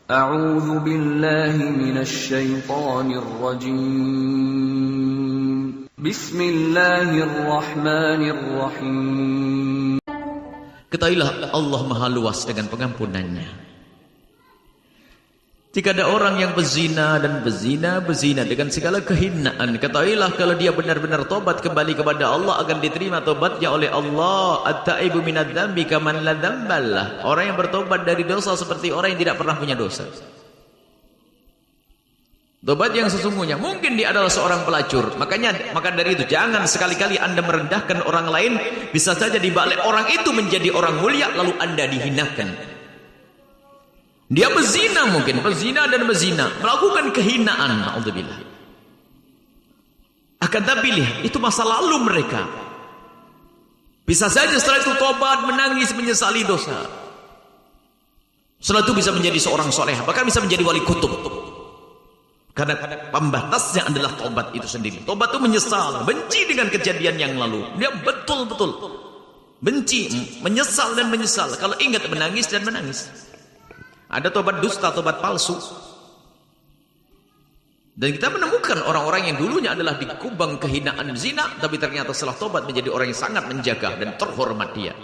A'udzu billahi minasy syaithanir rajim. Bismillahirrahmanirrahim. Ketahuilah Allah Maha Luas dengan pengampunannya. Jika ada orang yang berzina dan berzina dengan segala kehinaan, ketahuilah kalau dia benar-benar tobat kembali kepada Allah akan diterima tobatnya oleh Allah. At-taibu minadz-dzambi kaman la dzambalah. Orang yang bertobat dari dosa seperti orang yang tidak pernah punya dosa. Tobat yang sesungguhnya, mungkin dia adalah seorang pelacur. Maka dari itu jangan sekali-kali Anda merendahkan orang lain. Bisa saja dibalik orang itu menjadi orang mulia lalu Anda dihinakan. Dia berzina mungkin, berzina, melakukan kehinaan, naudzubillah. Akan tapi lihat, itu masa lalu mereka. Bisa saja setelah itu tobat, menangis, menyesali dosa. Setelah itu bisa menjadi seorang soleh, bahkan bisa menjadi wali kutub. Karena pembatasnya adalah tobat itu sendiri. Tobat itu menyesal, benci dengan kejadian yang lalu. Dia betul-betul benci, menyesal dan menyesal. Kalau ingat menangis dan menangis. Ada tobat dusta, tobat palsu. Dan kita menemukan orang-orang yang dulunya adalah di kubang kehinaan zina, tapi ternyata setelah tobat menjadi orang yang sangat menjaga dan terhormat dia.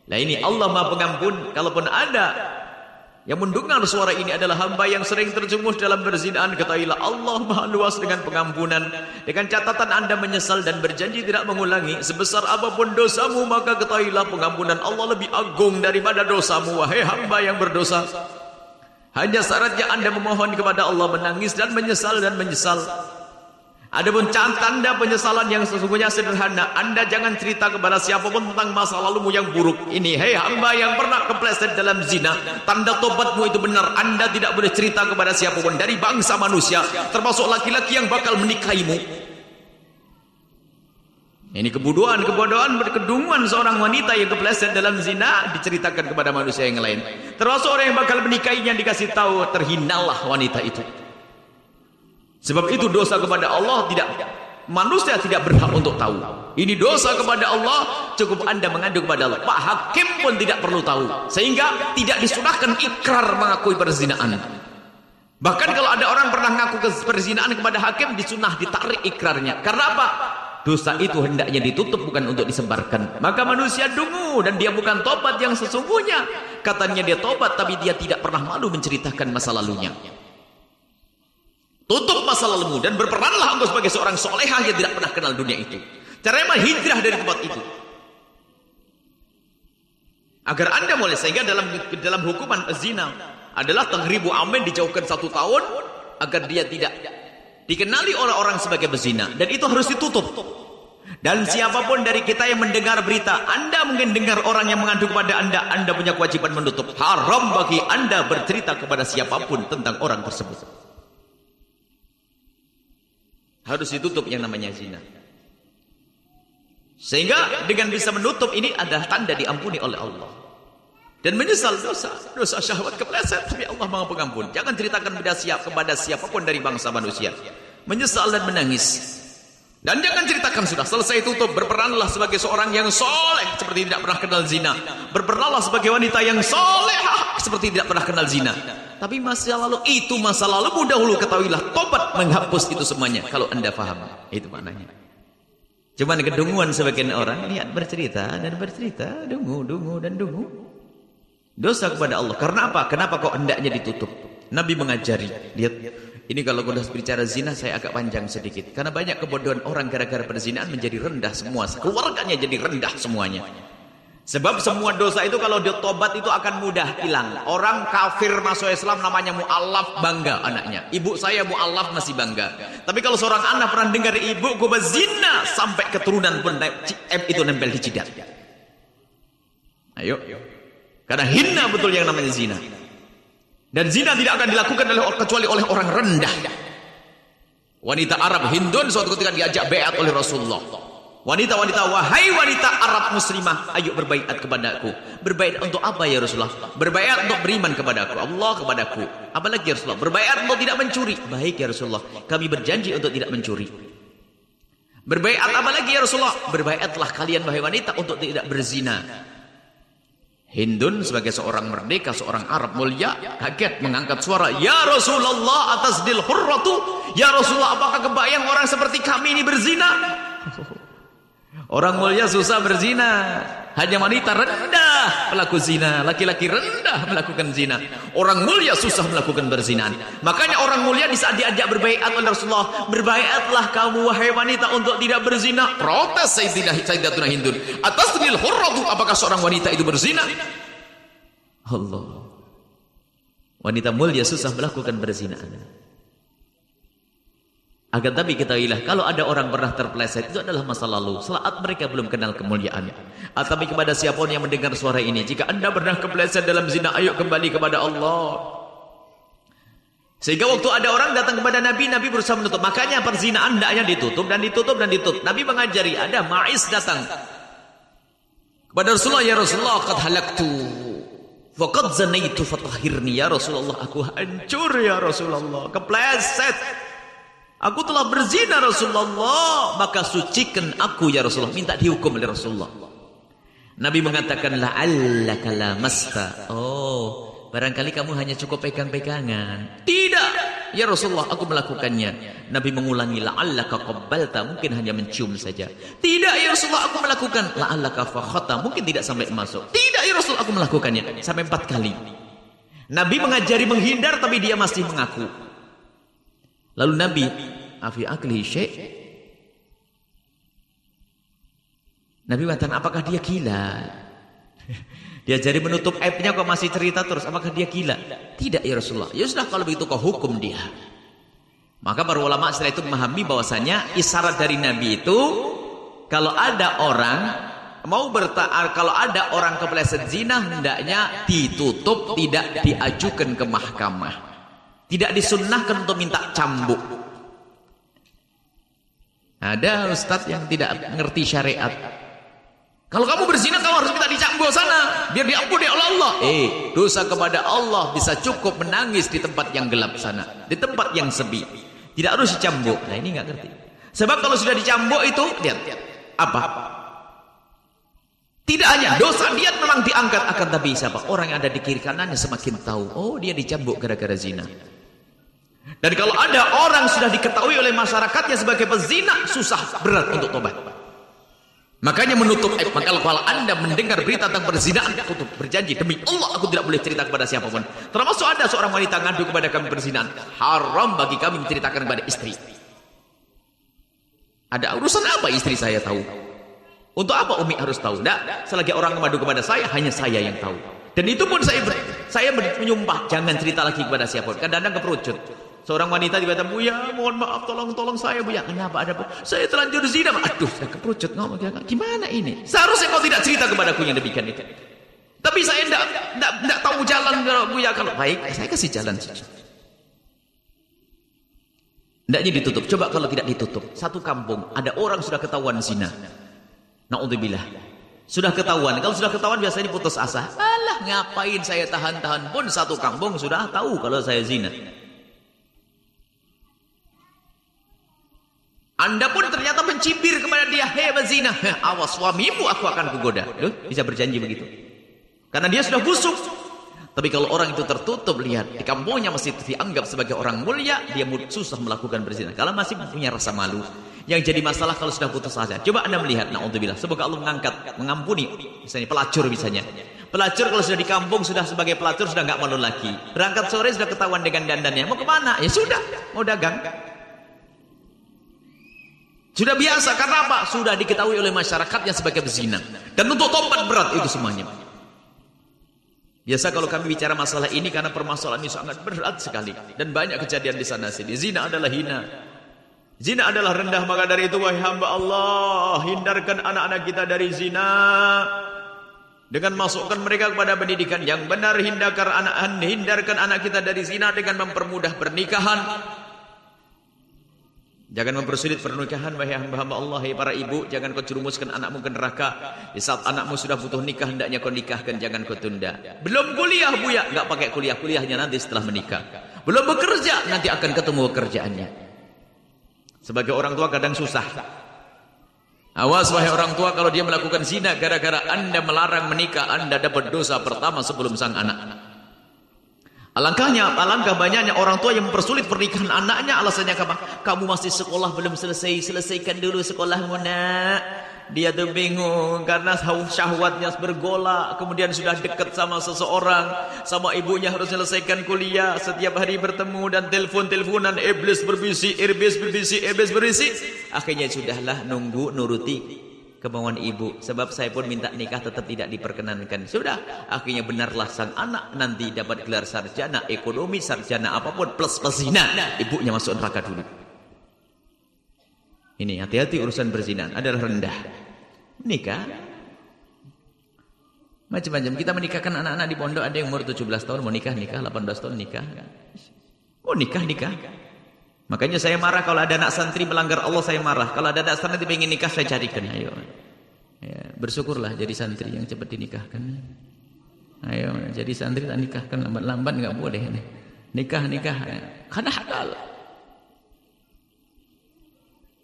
Nah ini Allah Maha Pengampun. Kalaupun ada yang mendengar suara ini adalah hamba yang sering terjerumus dalam perzinaan, ketahuilah Allah Maha Luas dengan pengampunan. Dengan catatan Anda menyesal dan berjanji tidak mengulangi, sebesar apapun dosamu, maka ketahuilah pengampunan Allah lebih agung daripada dosamu, wahai hamba yang berdosa. Hanya syaratnya Anda memohon kepada Allah, menangis dan menyesal Adapun tanda penyesalan yang sesungguhnya sederhana. Anda jangan cerita kepada siapapun tentang masa lalumu yang buruk. Ini, hei hamba yang pernah kepleset dalam zina, tanda tobatmu itu benar. Anda tidak boleh cerita kepada siapapun dari bangsa manusia, termasuk laki-laki yang bakal menikahimu. Ini kebodohan, berkedunguan seorang wanita yang kepleset dalam zina diceritakan kepada manusia yang lain. Termasuk orang yang bakal menikahinya dikasih tahu, terhinalah wanita itu. Sebab itu dosa kepada Allah manusia tidak berhak untuk tahu. Ini dosa kepada Allah, cukup Anda mengadu kepada Allah. Pak Hakim pun tidak perlu tahu. Sehingga tidak disunahkan ikrar mengakui perzinaan. Bahkan kalau ada orang pernah mengaku perzinaan kepada hakim, disunah ditarik ikrarnya. Karena apa? Dosa itu hendaknya ditutup, bukan untuk disebarkan. Maka manusia dungu dan dia bukan tobat yang sesungguhnya. Katanya dia tobat, tapi dia tidak pernah malu menceritakan masa lalunya. Tutup masa lalumu dan berperanlah engkau sebagai seorang solehah yang tidak pernah kenal dunia itu. Caranya hijrah dari tempat itu. Agar Anda mulai, sehingga dalam hukuman zina adalah taghribu amin, dijauhkan 1 tahun agar dia tidak dikenali oleh orang sebagai berzina, dan itu harus ditutup. Dan siapapun dari kita yang mendengar berita, Anda mungkin dengar orang yang mengadu kepada Anda punya kewajiban menutup. Haram bagi Anda bercerita kepada siapapun tentang orang tersebut. Harus ditutup yang namanya zina. Sehingga dengan bisa menutup ini adalah tanda diampuni oleh Allah. Dan menyesal dosa syahwat kepleset, tapi Allah Maha Pengampun. Jangan ceritakan kepada siapapun dari bangsa manusia. Menyesal dan menangis. Dan jangan ceritakan sudah selesai tutup, berperanlah sebagai seorang yang soleh seperti tidak pernah kenal zina. Berperanlah sebagai wanita yang solehah seperti tidak pernah kenal zina. Tapi masa lalu itu masa lalu, dahulu ketahuilah tobat menghapus itu semuanya. Kalau Anda paham, itu maknanya. Cuman kedunguan sebagian orang lihat bercerita, dungu. Dosa kepada Allah. Karena apa? Kenapa kok hendaknya ditutup? Nabi mengajari. Lihat, ini kalau sudah bicara zina saya agak panjang sedikit. Karena banyak kebodohan orang gara-gara perzinaan menjadi rendah semua. Keluarganya jadi rendah semuanya. Sebab semua dosa itu kalau ditobat itu akan mudah hilang. Orang kafir masuk Islam namanya mu'allaf, bangga anaknya. Ibu saya mu'allaf masih bangga. Tapi kalau seorang anak pernah dengar ibu gue berzina, sampai keturunan pun itu nempel di jidat. Ayo. Karena hina betul yang namanya zina. Dan zina tidak akan dilakukan kecuali oleh orang rendah. Wanita Arab Hindun suatu ketika diajak baiat oleh Rasulullah. Wanita-wanita, wahai wanita Arab muslimah, ayo berbaiat kepadaku. Berbaiat untuk apa ya Rasulullah? Berbaiat untuk beriman kepadaku, Allah kepadaku. Apalagi ya Rasulullah? Berbaiat untuk tidak mencuri. Baik ya Rasulullah, kami berjanji untuk tidak mencuri. Berbaiat apa lagi ya Rasulullah? Berbaiatlah kalian wahai wanita untuk tidak berzina. Hindun sebagai seorang merdeka, seorang Arab mulia, kaget mengangkat suara, "Ya Rasulullah, atas dil hurratu, ya Rasulullah, apakah kebayang orang seperti kami ini berzina?" Orang mulia susah berzina, hanya wanita rendah pelaku zina, laki-laki rendah melakukan zina. Orang mulia susah melakukan berzinahan. Makanya orang mulia di saat diajak berbaiat oleh Rasulullah, "Berbaiatlah kamu wahai wanita untuk tidak berzina." Protes Sayyidatuna Hindun, "Atas dil hurratu, apakah seorang wanita itu berzina?" Allah. Wanita mulia susah melakukan berzinahan. Agar tapi ketahuilah, kalau ada orang pernah terpeleset, itu adalah masa lalu, saat mereka belum kenal kemuliaan. Tapi kepada siapapun yang mendengar suara ini, jika anda pernah kepeleset dalam zina, ayo kembali kepada Allah. Sehingga waktu ada orang datang kepada Nabi, Nabi berusaha menutup. Makanya perzinaan hendaknya ditutup dan ditutup dan ditutup. Nabi mengajari, ada Ma'is datang kepada Rasulullah, "Ya Rasulullah, qad halaktu wa qad zanaitu fatahhirni." Ya Rasulullah, aku hancur ya Rasulullah, kepleset. Aku telah berzina Rasulullah, maka sucikan aku ya Rasulullah. Minta dihukum oleh Rasulullah. Nabi mengatakan, "La'allaka lamasta." Oh, barangkali kamu hanya cukup pegang-pegangan. Tidak, ya Rasulullah, aku melakukannya. Nabi mengulangi, "La'allaka qabbalta." Mungkin hanya mencium saja. Tidak, ya Rasulullah, aku melakukan. "La'allaka fakhata." Mungkin tidak sampai masuk. Tidak, ya Rasulullah, aku melakukannya. Sampai 4 kali. Nabi mengajari menghindar, tapi dia masih mengaku. Lalu Nabi, "Afi aklihi syai'?" Nabi mengatakan, apakah dia gila? Dia jadi menutup aibnya kok masih cerita terus. Apakah dia gila? Tidak ya Rasulullah. Ya sudah, kalau begitu kau hukum dia. Maka para ulama setelah itu memahami bahwasanya isyarat dari Nabi itu, kalau ada orang kalau ada orang kepleset zina, hendaknya ditutup, tidak diajukan ke mahkamah. Tidak disunnahkan untuk minta cambuk. Ada ustadz yang tidak mengerti syariat. Kalau kamu berzina, kamu harus minta dicambuk sana, biar diampuni oleh Allah. Dosa kepada Allah bisa cukup menangis di tempat yang gelap sana, di tempat yang sepi. Tidak harus dicambuk. Nah ini nggak ngerti. Sebab kalau sudah dicambuk itu, lihat apa? Tidak hanya dosa dia memang diangkat, akan tapi siapa orang yang ada di kiri kanannya semakin tahu, oh dia dicambuk gara-gara zina. Dan kalau ada orang sudah diketahui oleh masyarakatnya sebagai pezina, susah berat untuk tobat. Makanya menutup aib. Maka kalau anda mendengar berita tentang perzinahan, tutup, berjanji demi Allah aku tidak boleh cerita kepada siapapun. Termasuk ada seorang wanita ngadu kepada kami perzinahan, haram bagi kami menceritakan kepada istri. Ada urusan apa istri saya tahu? Untuk apa Umi harus tahu? Tidak, selagi orang mengadu kepada saya, hanya saya yang tahu. Dan itu pun saya menyumpah jangan cerita lagi kepada siapapun. Kadang-kadang keperucut. Seorang wanita tiba-tiba, "Buya, mohon maaf, tolong saya Buya." "Kenapa? Ada apa?" "Saya telanjur zina." "Aduh, saya keperucut ngomong. Gimana ini? Seharusnya kau tidak cerita kepadaku yang demikian itu. Tapi saya tidak tahu jalan Buya." "Kalau baik, saya kasih jalan saja." Hendaknya ditutup. Coba kalau tidak ditutup, satu kampung ada orang sudah ketahuan zina. Na'udzubillah. Sudah ketahuan. Kalau sudah ketahuan biasanya putus asa. Alah, ngapain saya tahan-tahan pun satu kampung sudah tahu kalau saya zina. Anda pun ternyata mencibir kepada dia, "Hei bezina, awas suamimu aku akan kugoda." Loh, bisa berjanji begitu. Karena dia sudah busuk. Tapi kalau orang itu tertutup, lihat, di kampungnya masih dianggap sebagai orang mulia, dia susah melakukan berzina. Kalau masih punya rasa malu. Yang jadi masalah kalau sudah putus asa. Coba Anda melihat, na'udzubillah, semoga Allah mengampuni, misalnya pelacur misalnya. Pelacur kalau sudah di kampung, sudah sebagai pelacur, sudah nggak malu lagi. Berangkat sore sudah ketahuan dengan dandannya. Mau kemana? Ya sudah, mau dagang. Sudah biasa, karena apa? Sudah diketahui oleh masyarakatnya sebagai bezina. Dan untuk tobat berat itu semuanya. Biasa kalau kami bicara masalah ini, karena permasalahan ini sangat berat sekali. Dan banyak kejadian di sana sini. Zina adalah hina. Zina adalah rendah, maka dari itu wahai hamba Allah, hindarkan anak-anak kita dari zina. Dengan masukkan mereka kepada pendidikan yang benar, hindarkan anak kita dari zina dengan mempermudah pernikahan. Jangan mempersulit pernikahan wahai hamba-hamba Allah. Hai para ibu, jangan kau jerumuskan anakmu ke neraka. Di saat anakmu sudah butuh nikah, hendaknya kau nikahkan, jangan kau tunda. Belum kuliah Buya, enggak pakai kuliah, kuliahnya nanti setelah menikah. Belum bekerja, nanti akan ketemu pekerjaannya. Sebagai orang tua kadang susah. Awas wahai orang tua, kalau dia melakukan zina gara-gara Anda melarang menikah, Anda dapat dosa pertama sebelum sang anak. Alangkah banyaknya orang tua yang mempersulit pernikahan anaknya, alasannya apa? Kamu masih sekolah belum selesai, selesaikan dulu sekolahmu nak. Dia tuh bingung karena syahwatnya bergolak, kemudian sudah dekat sama seseorang, sama ibunya harus selesaikan kuliah, setiap hari bertemu dan teleponan, iblis berbisik, iblis berisik. Akhirnya sudahlah nunggu nuruti kemauan ibu, sebab saya pun minta nikah tetap tidak diperkenankan. Sudah, akhirnya benarlah sang anak nanti dapat gelar sarjana ekonomi, sarjana apapun plus zina, ibunya masuk neraka dulu. Ini hati-hati urusan berzina adalah rendah. Nikah macam-macam. Kita menikahkan anak-anak di pondok, ada yang umur 17 tahun mau nikah, 18 tahun nikah. Oh nikah. Makanya saya marah kalau ada anak santri melanggar Allah, saya marah. Kalau ada anak santri ingin nikah, saya carikan. Ayo. Ya, bersyukurlah jadi santri yang cepat dinikahkan. Ayo, jadi santri tak nikahkan lambat-lambat enggak boleh. Nikah. Karena halal.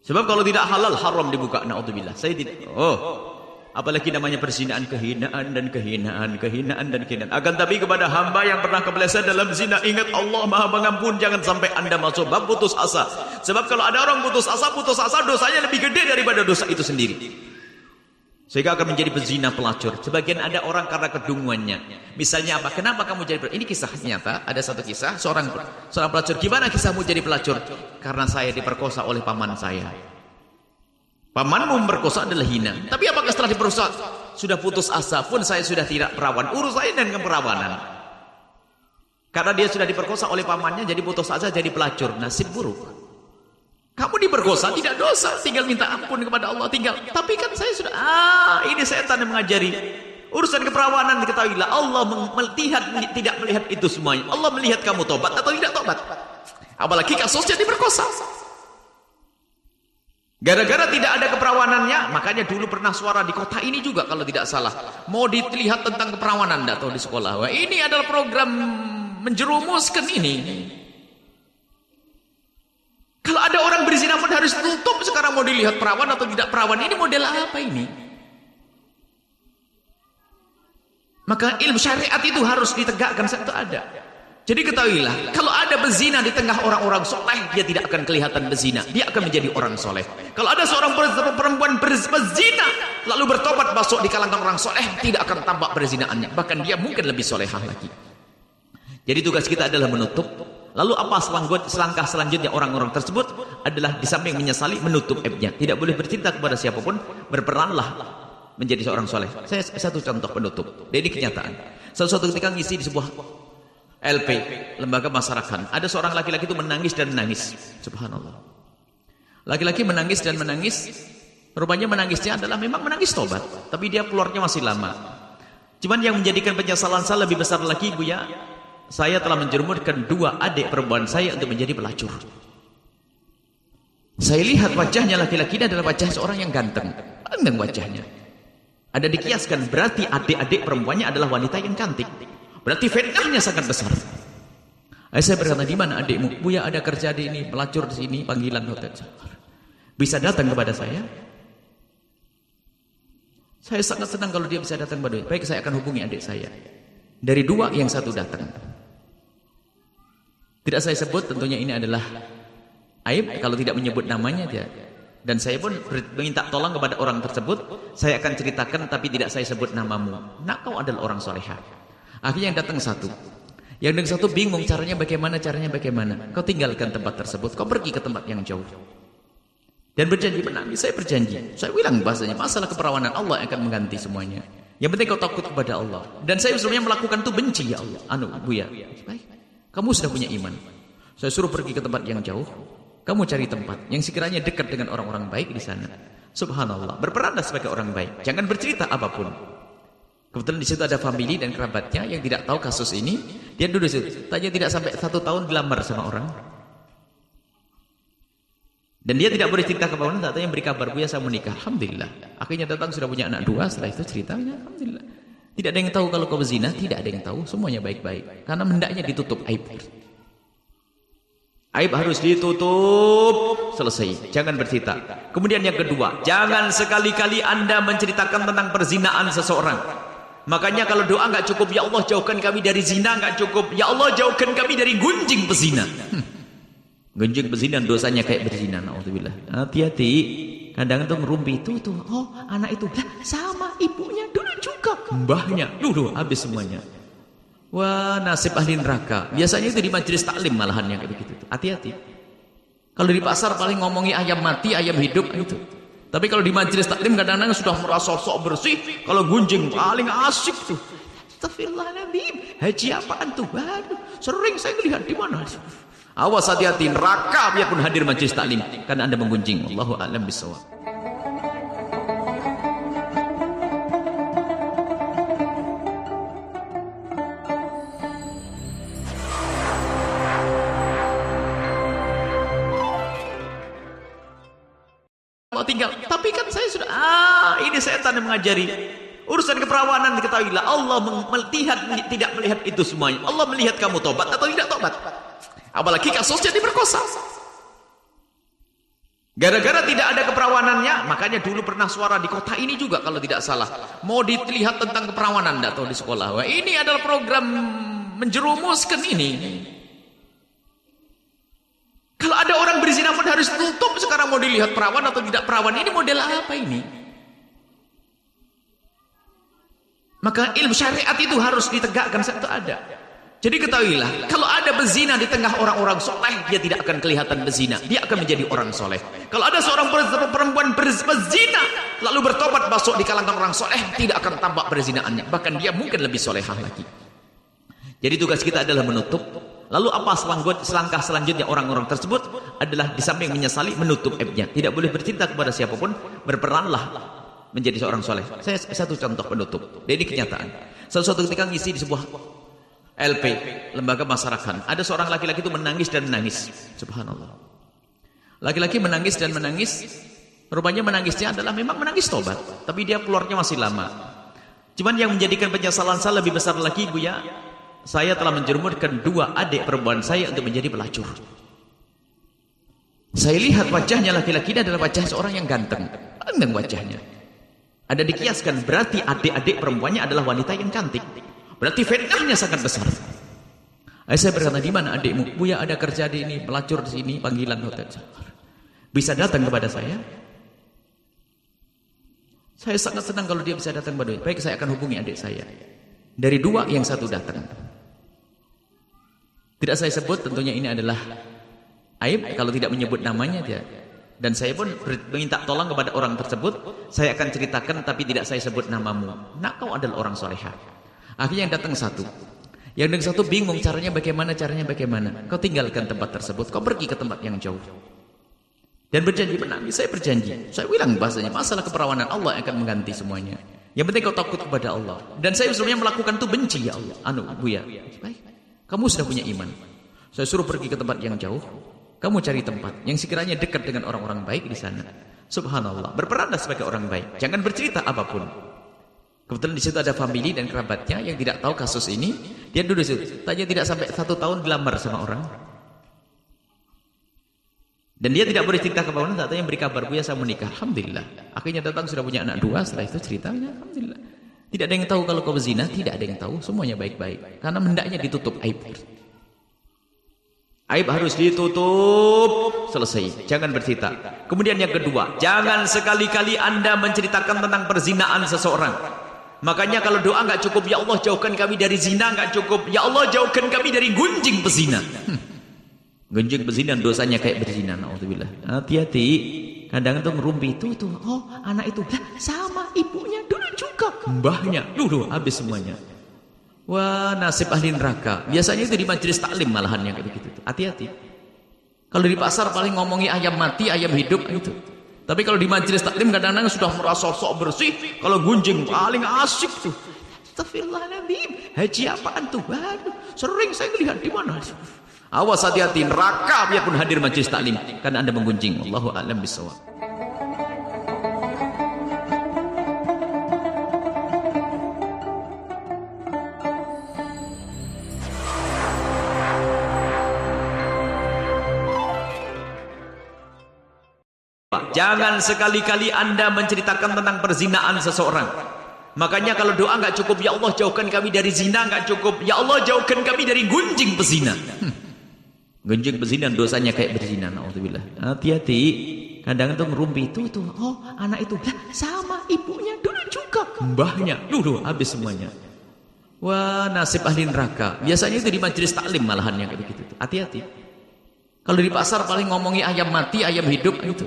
Sebab kalau tidak halal, haram dibuka. Na'udzubillah. Saya tidak. Apalagi namanya perzinaan, kehinaan. Akan tapi kepada hamba yang pernah kepleset dalam zina, ingat Allah Maha Pengampun. Jangan sampai Anda masuk bab putus asa. Sebab kalau ada orang putus asa dosanya lebih gede daripada dosa itu sendiri. Sehingga akan menjadi pezina pelacur. Sebagian ada orang karena kedunguannya. Misalnya apa? Kenapa kamu jadi pelacur? Ini kisah nyata. Ada satu kisah seorang pelacur. Gimana kisahmu jadi pelacur? Karena saya diperkosa oleh paman saya. Pamanmu memperkosa adalah hina. Tapi apakah setelah diperkosa sudah putus asa pun saya sudah tidak perawan? Urus saya dengan perawanan. Karena dia sudah diperkosa oleh pamannya, jadi putus asa, jadi pelacur. Nasib buruk. Kamu diperkosa tidak dosa, tinggal minta ampun kepada Allah, tinggal. Tapi kan saya sudah, ini setan yang mengajari. Urusan keperawanan diketahuilah, Allah tidak melihat itu semuanya. Allah melihat kamu tobat atau tidak tobat. Apalagi kasusnya diperkosa. Gara-gara tidak ada keperawanannya, makanya dulu pernah suara di kota ini juga kalau tidak salah. Mau dilihat tentang keperawanan, tidak tahu di sekolah. Wah, ini adalah program menjerumuskan ini. Kalau ada orang berzina pun harus tutup. Sekarang mau dilihat perawan atau tidak perawan. Ini model apa ini? Maka ilmu syariat itu harus ditegakkan saat itu ada. Jadi ketahuilah, kalau ada berzina di tengah orang-orang soleh, dia tidak akan kelihatan berzina. Dia akan menjadi orang soleh. Kalau ada seorang perempuan berzina, lalu bertobat masuk di kalangan orang soleh, tidak akan tampak berzinaannya. Bahkan dia mungkin lebih solehah lagi. Jadi tugas kita adalah menutup. Lalu apa selangkah selanjutnya orang-orang tersebut adalah di samping menyesali, menutup aibnya. Tidak boleh bercerita kepada siapapun, berperanlah menjadi seorang soleh. Saya satu contoh penutup. Ini kenyataan. Suatu ketika ngisi di sebuah LP, lembaga masyarakat. Ada seorang laki-laki itu menangis dan menangis. Subhanallah. Laki-laki menangis dan menangis. Rupanya menangisnya adalah memang menangis tobat. Tapi dia keluarnya masih lama. Cuman yang menjadikan penyesalan saya lebih besar lagi, Bu ya. Saya telah menjerumuskan 2 adik perempuan saya untuk menjadi pelacur. Saya lihat wajahnya laki-laki ini adalah wajah seorang yang ganteng. Ganteng wajahnya. Ada dikiaskan, berarti adik-adik perempuannya adalah wanita yang cantik. Berarti fitnahnya sangat besar. Saya berkata, di mana adikmu? Buya ada kerja di ini, pelacur di sini, panggilan hotel. Bisa datang kepada saya? Saya sangat senang kalau dia bisa datang kepada saya. Baik, saya akan hubungi adik saya. Dari 2, yang 1 datang. Tidak saya sebut, tentunya ini adalah aib kalau tidak menyebut namanya dia. Dan saya pun minta tolong kepada orang tersebut, saya akan ceritakan tapi tidak saya sebut namamu. Nak, kau adalah orang solehah. Akhirnya yang datang 1. Yang datang 1 bingung caranya bagaimana. Kau tinggalkan tempat tersebut, kau pergi ke tempat yang jauh. Dan berjanji menangis, saya berjanji. Saya bilang bahasanya, masalah keperawanan Allah akan mengganti semuanya. Yang penting kau takut kepada Allah. Dan saya sebenarnya melakukan itu benci ya Allah. Buya. Baik. Kamu sudah punya iman. Saya suruh pergi ke tempat yang jauh. Kamu cari tempat yang sekiranya dekat dengan orang-orang baik di sana. Subhanallah. Berperanlah sebagai orang baik. Jangan bercerita apapun. Kebetulan di situ ada famili dan kerabatnya yang tidak tahu kasus ini. Dia duduk di situ. Tanya tidak sampai 1 tahun dilamar sama orang. Dan dia tidak boleh cerita kepada orang. Tanya beri kabar, Buya saya menikah. Alhamdulillah. Akhirnya datang sudah punya anak 2. Setelah itu ceritanya, alhamdulillah. Tidak ada yang tahu kalau kau berzina, tidak ada yang tahu, semuanya baik-baik. Karena hendaknya ditutup aib. Aib harus ditutup, selesai. Jangan bercerita. Kemudian yang kedua, jangan sekali-kali Anda menceritakan tentang perzinaan seseorang. Makanya kalau doa nggak cukup, ya Allah jauhkan kami dari zina, nggak cukup, ya Allah jauhkan kami dari gunjing pezina. Gunjing pezina dosanya kayak berzina, naudzubillah. Hati-hati. Kadang tuh ngerumpi tuh, oh anak itu sama ibunya dulu juga, mbahnya dulu habis semuanya. Wah, nasib ahli neraka. Biasanya itu di majelis taklim malahan yang kayak begitu. Hati-hati. Kalau di pasar paling ngomongi ayam mati, ayam hidup itu. Tapi kalau di majelis taklim kadang-kadang sudah merasa sok bersih. Kalau gunjing paling asik tuh. Astagfirullahaladzim. Haji apaan tuh? Waduh, sering saya lihat di mana. Awas, hati-hati, neraka biarpun hadir majelis taklim karena Anda menggunjing. Wallahu a'lam bishawab. Tinggal, tapi kan saya sudah ini setan yang mengajari urusan keperawanan. Diketahuilah Allah tidak melihat itu semuanya. Allah melihat kamu tobat atau tidak tobat. Apalagi kasusnya diperkosa. Gara-gara tidak ada keperawanannya, makanya dulu pernah suara di kota ini juga kalau tidak salah mau dilihat tentang keperawanan, tidak tahu di sekolah. Wah, ini adalah program menjerumuskan ini. Kalau ada orang berzina pun harus tutup. Sekarang mau dilihat perawan atau tidak perawan. Ini model apa ini? Maka ilmu syariat itu harus ditegakkan. Itu ada. Jadi ketahuilah, kalau ada berzina di tengah orang-orang soleh, dia tidak akan kelihatan berzina. Dia akan menjadi orang soleh. Kalau ada seorang perempuan berzina, lalu bertobat masuk di kalangan orang soleh, tidak akan tampak berzinaannya. Bahkan dia mungkin lebih solehah lagi. Jadi tugas kita adalah menutup. Lalu apa selangkah selanjutnya orang-orang tersebut adalah di samping menyesali, menutup aibnya. Tidak boleh bercinta kepada siapapun, berperanlah menjadi seorang soleh. Saya satu contoh penutup. Dan ini kenyataan. Suatu ketika ngisi di sebuah LP, lembaga masyarakat. Ada seorang laki-laki itu menangis dan menangis. Subhanallah. Laki-laki menangis dan menangis. Rupanya menangisnya adalah memang menangis tobat. Tapi dia keluarnya masih lama. Cuman yang menjadikan penyesalan saya lebih besar lagi, Buya, saya telah menjerumuskan 2 adik perempuan saya untuk menjadi pelacur. Saya lihat wajahnya laki-laki ini adalah wajah seorang yang ganteng. Ganteng wajahnya. Ada dikiaskan, berarti adik-adik perempuannya adalah wanita yang cantik. Berarti fitnahnya sangat besar. Saya berkata, di mana adikmu? Buya ada kerja di ini, pelacur di sini, panggilan hotel. Bisa datang kepada saya? Saya sangat senang kalau dia bisa datang kepada saya. Baik, saya akan hubungi adik saya. Dari 2, yang 1 datang. Tidak saya sebut, tentunya ini adalah aib kalau tidak menyebut namanya dia. Dan saya pun minta tolong kepada orang tersebut. Saya akan ceritakan tapi tidak saya sebut namamu. Nak, kau adalah orang solehah. Akhirnya yang datang 1. Yang datang 1 bingung caranya bagaimana. Kau tinggalkan tempat tersebut, kau pergi ke tempat yang jauh. Dan berjanji menangis. Saya berjanji. Saya bilang bahasanya masalah keperawanan Allah akan mengganti semuanya. Yang penting kau takut kepada Allah. Dan saya sebenarnya melakukan itu benci, ya Allah. Buya, baik. Kamu sudah punya iman. Saya suruh pergi ke tempat yang jauh. Kamu cari tempat yang sekiranya dekat dengan orang-orang baik di sana. Subhanallah. Berperanlah sebagai orang baik. Jangan bercerita apapun. Kebetulan di situ ada famili dan kerabatnya yang tidak tahu kasus ini. Dia duduk di situ. Tanya tidak sampai 1 tahun dilamar sama orang. Dan dia tidak boleh cerita kepada orang. Tanya beri kabar, Buya saya menikah. Alhamdulillah. Akhirnya datang sudah punya anak 2. Setelah itu ceritanya, alhamdulillah. Tidak ada yang tahu kalau kau berzina, tidak ada yang tahu, semuanya baik-baik. Karena hendaknya ditutup aib. Aib harus ditutup, selesai. Jangan bercerita. Kemudian yang kedua, jangan sekali-kali Anda menceritakan tentang perzinaan seseorang. Makanya kalau doa nggak cukup, ya Allah jauhkan kami dari zina, nggak cukup, ya Allah jauhkan kami dari gunjing pezina. Gunjing pezina dosanya kayak berzina, naudzubillah. Hati-hati. Kadang tuh ngerumpi tuh, oh anak itu sama ibunya dulu juga, mbahnya dulu habis semuanya. Wah, nasib ahli neraka. Biasanya itu di majelis taklim malahan yang kayak begitu. Hati-hati. Kalau di pasar paling ngomongi ayam mati, ayam hidup itu. Tapi kalau di majelis taklim kadang-kadang sudah merasa sok bersih. Kalau gunjing paling asik tuh. Astagfirullahaladzim. Haji apaan tuh? Waduh, sering saya lihat di mana. Awas, hati-hati, neraka biarpun hadir majelis taklim karena Anda menggunjing. Wallahu a'lam bishawab. Jangan sekali-kali Anda menceritakan tentang perzinaan seseorang. Makanya kalau doa nggak cukup, ya Allah jauhkan kami dari zina, nggak cukup, ya Allah jauhkan kami dari gunjing pezina. Gunjing pezina dosanya kayak berzina, naudzubillah. Hati-hati. Kadang itu ngerumpi tuh, oh anak itu lah sama ibunya dulu juga, mbahnya dulu habis semuanya. Wah, nasib ahli neraka. Biasanya itu di majelis taklim malahan yang kayak begitu. Hati-hati. Kalau di pasar paling ngomongi ayam mati, ayam hidup itu.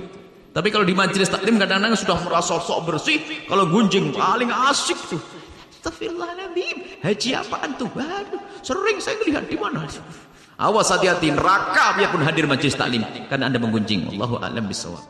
Tapi kalau di majelis taklim kadang-kadang sudah merasa sok bersih. Kalau gunjing paling asik tuh. Astagfirullahaladzim. Haji apaan tuh? Waduh, sering saya lihat di mana. Awas hati-hati, neraka biarpun hadir majelis taklim karena Anda menggunjing. Wallahu a'lam bishawab.